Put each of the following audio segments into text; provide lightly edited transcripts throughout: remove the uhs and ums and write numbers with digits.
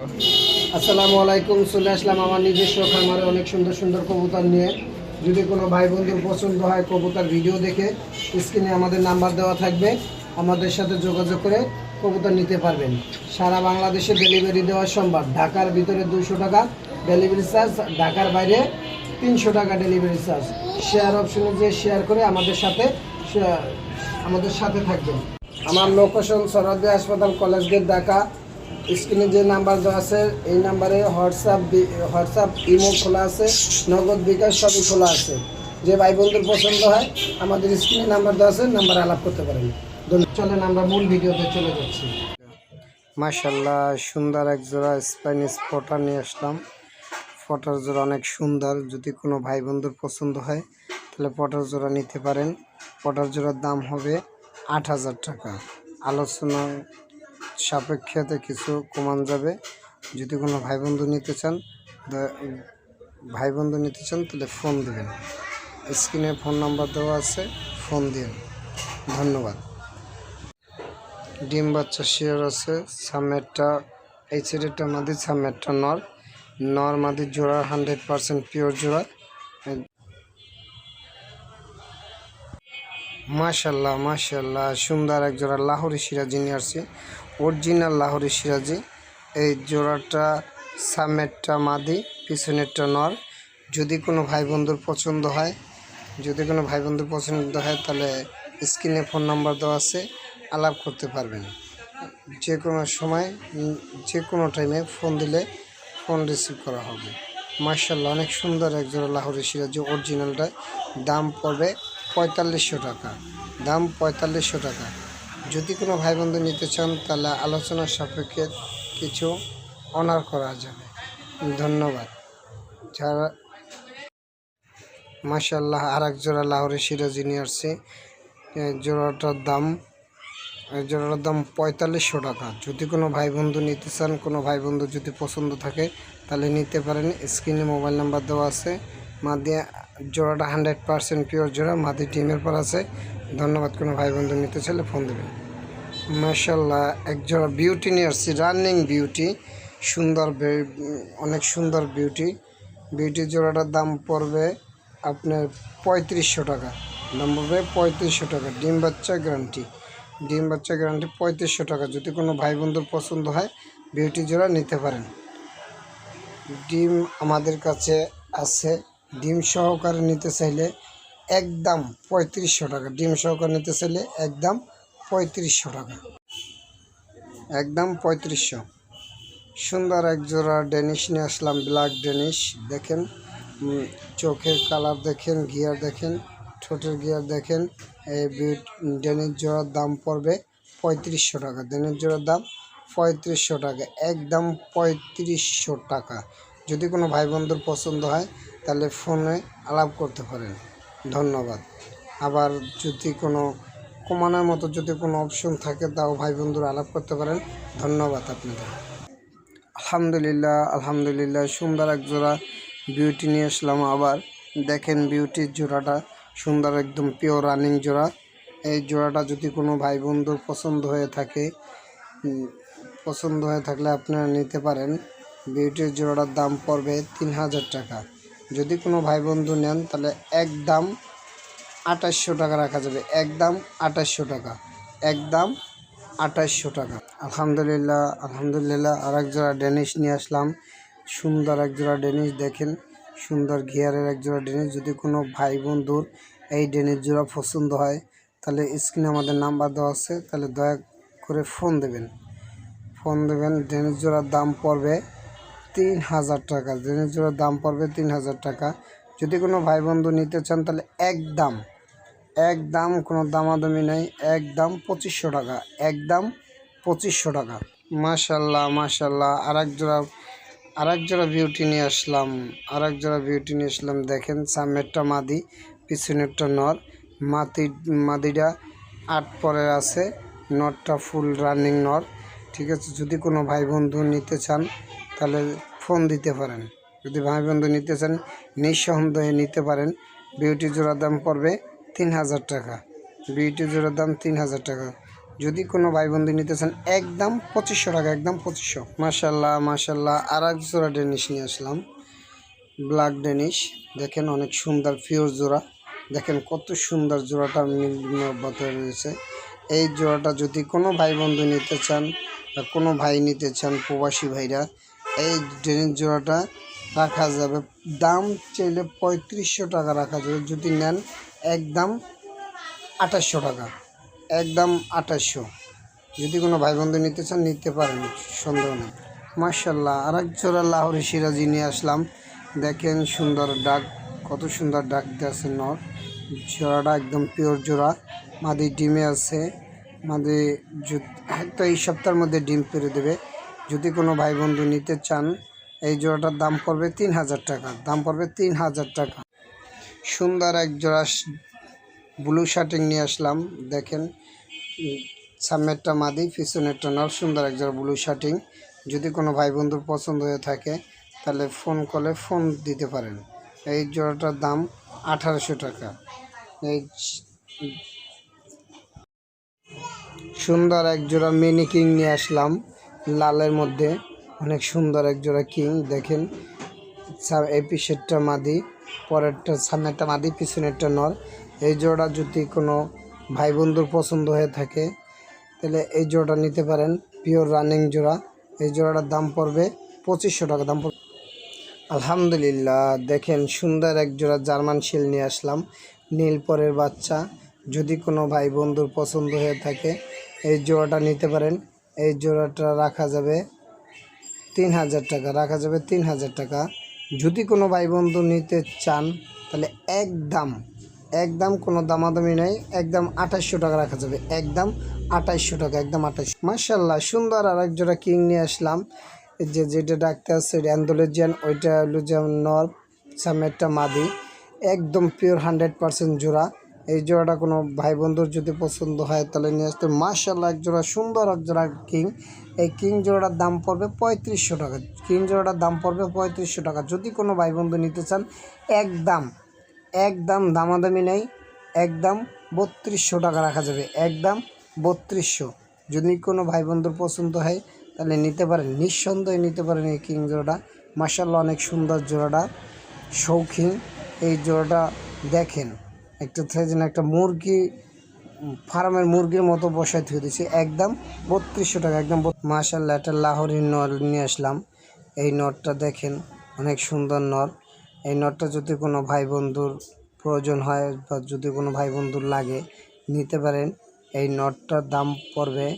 আসসালামু আলাইকুম। চলে আসলাম আমার নিজস্ব খামারে অনেক সুন্দর সুন্দর কবুতর নিয়ে। যদি কোনো ভাই বন্ধুর পছন্দ হয় কবুতর ভিডিও দেখে স্ক্রিনে আমাদের নাম্বার দেওয়া থাকবে, আমাদের সাথে যোগাযোগ করে কবুতর নিতে পারবেন। সারা বাংলাদেশে ডেলিভারি দেওয়া সম্ভব। ঢাকার ভিতরে 200 টাকা ডেলিভারি চার্জ, ঢাকার বাইরে 300 টাকা ডেলিভারি চার্জ। শেয়ার অপশনে যে শেয়ার করে আমাদের সাথে থাকবেন। আমার লোকেশন সরকারি হাসপাতাল, কলেজ গেট, ঢাকা। স্ক্রিনে যে নাম্বার দেওয়া আছে এই নাম্বারে হোয়াটসঅ্যাপ ইমো খোলা আছে, নগদ বিকাশ সবই খোলা আছে। যে ভাই বন্ধুর পছন্দ হয় আমাদের স্ক্রিনে নাম্বার দেওয়া আছে, নাম্বারে আলাপ করতে পারেন। চলেন আমরা মূল ভিডিওতে চলে যাচ্ছি। মাশাআল্লাহ, সুন্দর এক জোড়া স্প্যানিশ পটা নিয়ে আসলাম। পটার জোড়া অনেক সুন্দর। যদি কোনো ভাই বন্ধুর পছন্দ হয় তাহলে পটার জোড়া নিতে পারেন। পটার জোড়ার দাম হবে 8,000 টাকা। আলোচনার সাপেক্ষেতে কিছু কমান যাবে। যদি কোনো ভাই বন্ধু নিতে চান তাহলে ফোন দেবেন। স্ক্রিনে ফোন নাম্বার দেওয়া আছে, ফোন দিন। ধন্যবাদ। ডিম বাচ্চা শেয়ার আছে। সামনেরটা এই সাইডেরটা মাদি, সামনেরটা নর মাদির জোড়া 100% পিওর জোড়া। মাশাল্লাহ মাশাল্লাহ, সুন্দর এক জোড়া লাহোরি সিরাজি নিয়ে আসছি, অরিজিনাল লাহোরি সিরাজি। এই জোড়াটা সামনেরটা মাদি, পিছনেরটা নর। যদি কোনো ভাই বন্ধুর পছন্দ হয় তাহলে স্ক্রিনে ফোন নাম্বার দেওয়া আছে, আলাপ করতে পারবেন। যে কোনো সময় যে কোনো টাইমে ফোন দিলে ফোন রিসিভ করা হবে। মাশাল্লাহ, অনেক সুন্দর এক জোড়া লাহোরি সিরাজি অরিজিনালটা। দাম পড়বে 4500 টাকা। দাম 4500 টাকা। যদি কোনো ভাই বন্ধু নিতে চান তাহলে আলোচনার সাপেক্ষে কিছু অনার করা যাবে। ধন্যবাদ। যারা মাশাল্লাহ, আর এক জোড়া লাহোরি সিরাজি নিয়ে আসছি। জোড়াটার দাম 4500 টাকা। যদি কোনো ভাই বন্ধু নিতে চান, কোনো ভাই বন্ধু যদি পছন্দ থাকে তাহলে নিতে পারেন। স্ক্রিনে মোবাইল নাম্বার দেওয়া আছে। মাদি জোড়াটা 100% পিওর জোড়া, মাদি টিমের পর আছে। ধন্যবাদ। কোনো ভাই বন্ধু নিতে চাইলে ফোন দেবেন। মাশাল্লাহ, এক জোড়া বিউটি নিয়ে আসছি, রানিং বিউটি। অনেক সুন্দর বিউটি জোড়াটার দাম পড়বে আপনার 3500 টাকা। দাম পড়বে 3500 টাকা। ডিম বাচ্চা গ্যারান্টি 3500 টাকা। যদি কোনো ভাই বন্ধুর পছন্দ হয় বিউটি জোড়া নিতে পারেন। ডিম আমাদের কাছে আছে। ডিম সহকারে নিতে চাইলে একদম 3500 টাকা। ডিম সহকারে নিতে চাইলে একদম 3500 টাকা। একদম 3500। সুন্দর এক জোড়া ডেনিশ নিয়ে আসলাম, ব্ল্যাক ডেনিশ। দেখেন চোখের কালার দেখেন, গিয়ার দেখেন, ঠোঁটের গিয়ার দেখেন। এই ডেনিশ জোড়ার দাম পড়বে 3500 টাকা। ডেনিশ জোড়ার দাম 3500 টাকা। একদম 3500 টাকা। যদি কোনো ভাই বন্ধুর পছন্দ হয় তাহলে ফোনে আলাপ করতে পারেন। ধন্যবাদ। আবার যদি কোনো কমানোর মতো যদি কোনো অপশন থাকে তাও ভাই বন্ধুরা আলাপ করতে পারেন। ধন্যবাদ আপনাদের। আলহামদুলিল্লাহ, সুন্দর এক জোড়া বিউটি নিয়ে আসলাম আবার। দেখেন বিউটির জোড়াটা সুন্দর, একদম পিওর রানিং জোড়া। এই জোড়াটা যদি কোনো ভাই বন্ধুর পছন্দ হয়ে থাকলে আপনারা নিতে পারেন। বিউটির জোড়াটার দাম পড়বে 3000 টাকা। যদি কোনো ভাই বন্ধু নেন তাহলে একদম 2800 টাকা রাখা যাবে। একদম 2800 টাকা। একদম 2800 টাকা। আলহামদুলিল্লাহ, আর এক জোড়া ডেনিশ নিয়ে আসলাম। সুন্দর এক জোড়া ডেনিশ। দেখেন সুন্দর ঘিয়ারের এক জোড়া ডেনিশ। যদি কোনো ভাই বন্ধুর এই ডেনিশ জোড়া পছন্দ হয় তাহলে স্ক্রিনে আমাদের নাম্বার দেওয়া আছে, তাহলে দয়া করে ফোন দেবেন। ডেনিশ জোড়ার দাম পড়বে 3000 টাকা। ডেনিশ জোড়ার দাম পড়বে 3000 টাকা। যদি কোনো ভাই বন্ধু নিতে চান তাহলে একদম কোনো দামাদামি নেই, একদম 2500 টাকা। একদম 2500 টাকা। মাশাল্লাহ, আর এক জোড়া বিউটি নিয়ে আসলাম। দেখেন সামনেরটা মাদি, পিছনেরটা নর। মাদিটা 8 পরে আছে, নরটা ফুল রানিং নর। ঠিক আছে। যদি কোনো ভাই বন্ধু নিতে চান তাহলে ফোন দিতে পারেন। যদি ভাই বন্ধু নিতে চান নিঃসন্দেহে নিতে পারেন। বিউটি জোড়ার দাম পড়বে 3000 টাকা। বিউটি জোড়ার দাম 3000 টাকা। যদি কোনো ভাই বন্ধু নিতে চান একদম 2500 টাকা, একদম 2500। মাশাল্লাহ মাশাল্লাহ, আর এক জোড়া ডেনিশ নিয়ে আসলাম, ব্ল্যাক ডেনিশ। দেখেন অনেক সুন্দর পিওর জোড়া, দেখেন কত সুন্দর জোড়াটা বাতায় রয়েছে। এই জোড়াটা যদি কোনো ভাই বন্ধু নিতে চান বা কোনো ভাই নিতে চান, প্রবাসী ভাইরা, এই ডেনিশ জোড়াটা রাখা যাবে, দাম চাইলে 3500 টাকা রাখা যাবে, যদি নেন একদম 2800 টাকা, একদম 2800। যদি কোনো ভাই বন্ধু নিতে চান নিতে পারেন, সন্দেহ নেই। মার্শাল্লাহ, আর এক জোড়া লাহোরি সিরাজি নিয়ে আসলাম। দেখেন সুন্দর ডাক, কত সুন্দর ডাক দিয়েছে নর। জোড়াটা একদম পিওর জোড়া, মাদি ডিমে আছে, মাদি হয়তো এই সপ্তাহের মধ্যে ডিম পেরে দেবে। যদি কোনো ভাই বন্ধু নিতে চান এই জোড়াটার দাম পড়বে 3000 টাকা, দাম পড়বে 3000 টাকা। সুন্দর এক জোড়া ব্লু শার্টিং নিয়ে আসলাম। দেখেন সামনেরটা মাদি, পিছনেরটা নর, সুন্দর এক জোড়া ব্লু শার্টিং। যদি কোনো ভাই বন্ধুর পছন্দ হয়ে থাকে তাহলে ফোন কলে ফোন দিতে পারেন। এই জোড়াটার দাম 1800 টাকা। এই সুন্দর এক জোড়া মিনি কিং নিয়ে আসলাম, লালের মধ্যে অনেক সুন্দর এক জোড়া কিং। দেখেন এই পিছেরটা মাদি, পরেরটা সামনেরটা মাদি, পিছনেরটা নর। এই জোড়া যদি কোনো ভাই বন্ধুর পছন্দ হয়ে থাকে তাহলে এই জোড়াটা নিতে পারেন, পিওর রানিং জোড়া। এই জোড়াটার দাম পড়বে 2500 টাকা, দাম পড়বে। আলহামদুলিল্লাহ, দেখেন সুন্দর এক জোড়া জার্মান শিল নিয়ে আসলাম, নীল পরের বাচ্চা। যদি কোনো ভাই বন্ধুর পছন্দ হয়ে থাকে এই জোড়াটা নিতে পারেন। এই জোড়াটা রাখা যাবে 3000 টাকা, রাখা যাবে 3000 টাকা। যদি কোনো ভাই বন্ধু নিতে চান তাহলে একদম একদম কোনো দামাদামি নেই, একদম 2800 টাকা রাখা যাবে, একদম 2800 টাকা, একদম 2800। মার্শাল্লাহ, সুন্দর আর এক জোড়া কিং নিয়ে আসলাম। যেটা ডাকতে আছে অ্যান্ডোলেজিয়ান, ওইটা হলো যেমন নর, সামনেরটা মাদি, একদম পিওর 100% জোড়া। এই জোড়াটা কোনো ভাই বন্ধুর যদি পছন্দ হয় তাহলে নিয়ে আসতে। মার্শাল্লাহ, এক জোড়া সুন্দর এক জোড়া কিং। এই কিং জোড়াটার দাম পড়বে 3500 টাকা, কিং জোড়াটার দাম পড়বে 3500 টাকা। যদি কোনো ভাই বন্ধু নিতে চান একদম একদম দামাদামি নেই, একদম 3200 টাকা রাখা যাবে, একদম 3200। যদি কোনো ভাই বন্ধুর পছন্দ হয় তাহলে নিতে পারেন, নিঃসন্দেহে নিতে পারেন এই কিং জোড়াটা। মাশাআল্লাহ, অনেক সুন্দর জোড়াটা, শৌখিন। এই জোড়াটা দেখেন একটা যেন একটা মুরগি, ফার্মের মুরগির মতো বসায় থুয়ে দিয়েছি, একদম 3200 টাকা, একদম। মাশাআল্লাহ, একটা লাহোরি নর নিয়ে আসলাম। এই নরটা দেখেন অনেক সুন্দর নর। এই নরটা যদি কোনো ভাই বন্ধুর প্রয়োজন হয় বা যদি কোনো ভাই বন্ধুর লাগে নিতে পারেন। এই নটটার দাম পড়বে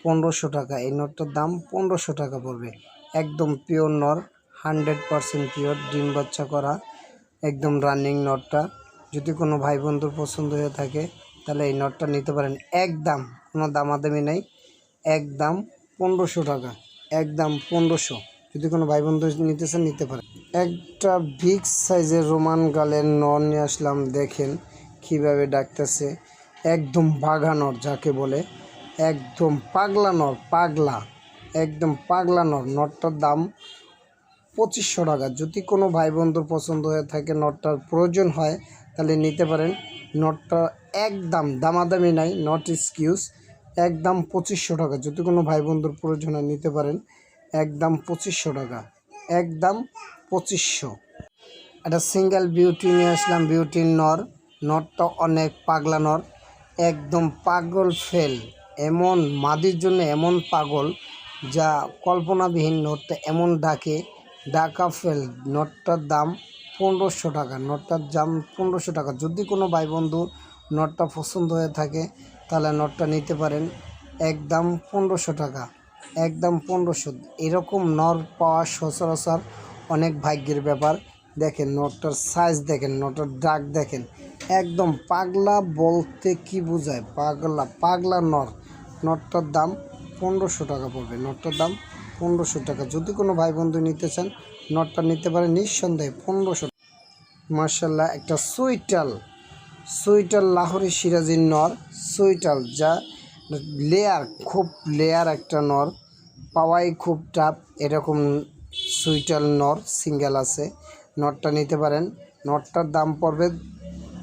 1500 টাকা, এই নটটার দাম 1500 টাকা পড়বে। একদম পিওর নর, 100% পিওর, ডিম বাচ্চা করা, একদম রানিং নটটা। যদি কোনো ভাই বন্ধুর পছন্দ হয়ে থাকে তাহলে এই নটটা নিতে পারেন, একদম কোনো দামাদামি নেই, একদম 1500 টাকা, একদম 1500। যদি কোনো ভাই বন্ধু নিতে চান নিতে পারেন। একটা বিগ সাইজের রোমান গালের নর নিয়ে আসলাম। দেখেন কীভাবে ডাকতেছে, একদম বাঘা নর যাকে বলে, একদম পাগলা নর, পাগলা, একদম পাগলা নর। নরটার দাম 2500 টাকা। যদি কোনো ভাই বন্ধুর পছন্দ হয়ে থাকে, নটটার প্রয়োজন হয় তাহলে নিতে পারেন। নটটা একদম দামাদামি নাই, নট এক্সকিউজ, একদম 2500 টাকা। যদি কোনো ভাই বন্ধুর প্রয়োজন হয় নিতে পারেন, একদম 2500 টাকা, একদম 2500। একটা সিঙ্গেল বিউটি নিয়ে আসলাম, বিউটির নর। নরটা অনেক পাগলা নর, একদম পাগল ফেল, এমন মাদির জন্য এমন পাগল যা কল্পনাবিহীন। নরটা এমন ডাকে, ডাকা ফেল। নটটার দাম 1500 টাকা, নটটার দাম 1500 টাকা। যদি কোনো ভাই বন্ধু নটটা পছন্দ হয়ে থাকে তাহলে নটটা নিতে পারেন, একদম 1500 টাকা, একদম 1500। এরকম নর পাওয়া সচরাচর অনেক ভাগ্যের ব্যাপার। দেখেন নটটার সাইজ, দেখেন নটটার ডাক, দেখেন একদম পাগলা বলতে কি বোঝায়, পাগলা, পাগলা নর। নটটার দাম 1500 টাকা পড়বে, নটটার দাম 1500 টাকা। যদি কোনো ভাই বন্ধু নিতে চান নটটা নিতে পারে নিঃসন্দেহে 1500 টাকা। মার্শাল্লাহ, একটা সুইটাল লাহোরি সিরাজির নর, সুইটাল, যা লেয়ার, খুব লেয়ার একটা নর, পাওয়াই খুব টাফ। এরকম সুইটাল নর সিঙ্গেল আছে, নটটা নিতে পারেন। নটটার দাম পড়বে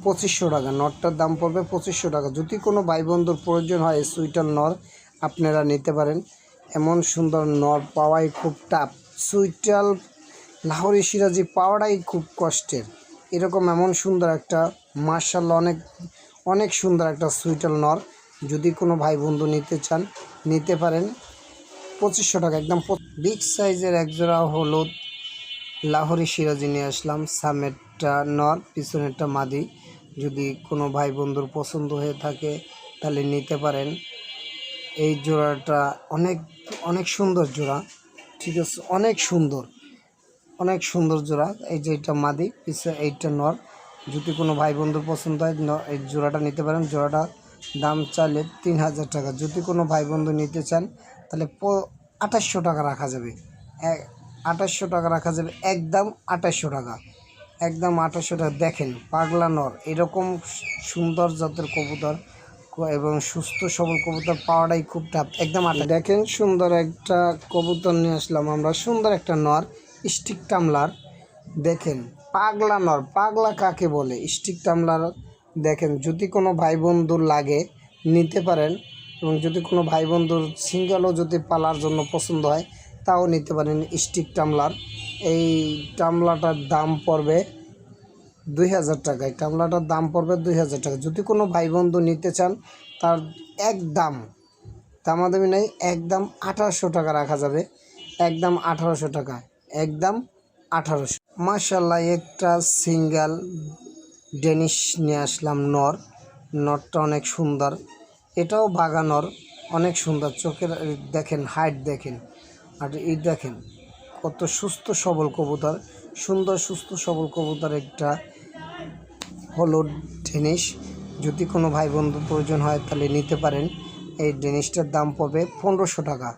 2500 টাকা। নরটার দাম পড়বে 2500 টাকা। যদি কোনো ভাই বন্ধুর প্রয়োজন হয় সুইটার নর আপনারা নিতে পারেন। এমন সুন্দর নর পাওয়াই খুব টাফ। সুইটাল লাহোরি সিরাজি পাওয়াটাই খুব কষ্টের। এরকম এমন সুন্দর একটা মাশাআল্লাহ অনেক সুন্দর একটা সুইটাল নর যদি কোনো ভাই বন্ধু নিতে চান নিতে পারেন। 2500 টাকা একদম। বিগ সাইজের একজোড়া হলুদ লাহোরি সিরাজি নিয়ে আসলাম। সামনেরটা নর, পিছনেরটা মাদি। যদি কোনো ভাই বন্ধুর পছন্দ হয়ে থাকে তাহলে নিতে পারেন। এই জোড়াটা অনেক সুন্দর জোড়া, ঠিক আছে, অনেক সুন্দর জোড়া। এই যে এটা মাদি, পিছনে এইটা নর। যদি কোনো ভাই বন্ধুর পছন্দ হয় এই জোড়াটা নিতে পারেন। জোড়াটা দাম চাইলে 3000 টাকা। যদি কোনো ভাই বন্ধু নিতে চান তাহলে 2800 টাকা রাখা যাবে। 2800 টাকা রাখা যাবে, একদম 2800 টাকা, একদম 2800 টাকা। দেখেন পাগলা নর, এরকম সুন্দর জাতের কবুতর এবং সুস্থ সবল কবুতর পাওয়াটাই খুব টাফ। একদম দেখেন সুন্দর একটা কবুতর নিয়ে আসলাম আমরা, সুন্দর একটা নর স্টিক টামলার। দেখেন পাগলা নর, পাগলা কাকে বলে, স্টিক টামলার। দেখেন যদি কোনো ভাই বন্ধুর লাগে নিতে পারেন, এবং যদি কোনো ভাই বন্ধুর সিঙ্গেলও যদি পালার জন্য পছন্দ হয় তাও নিতে পারেন স্টিক টামলার। এই টামলাটার দাম পড়বে 2000 টাকা। এই টামলাটার দাম পড়বে 2000 টাকা। যদি কোনো ভাই বন্ধু নিতে চান তার একদম দামাদামি নেই, একদম 1800 টাকা রাখা যাবে, একদম 1800 টাকা, একদম 1800। মাশাআল্লাহ একটা সিঙ্গেল ডেনিশ নিয়ে আসলাম নর। নরটা অনেক সুন্দর, এটাও বাঘা নর, অনেক সুন্দর। চোখের দেখেন হাইট দেখেন, আর এই দেখেন কত সুস্থ সবল কবুতর, সুন্দর সুস্থ সবল কবুতর একটা হলুদ ডেনিশ। যদি কোনো ভাই বন্ধু প্রয়োজন হয় তাহলে নিতে পারেন। এই ডেনিশটার দাম পড়বে 1500 টাকা।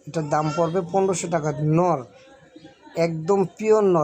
এটার দাম পড়বে 1500 টাকা। নর একদম পিওর নর।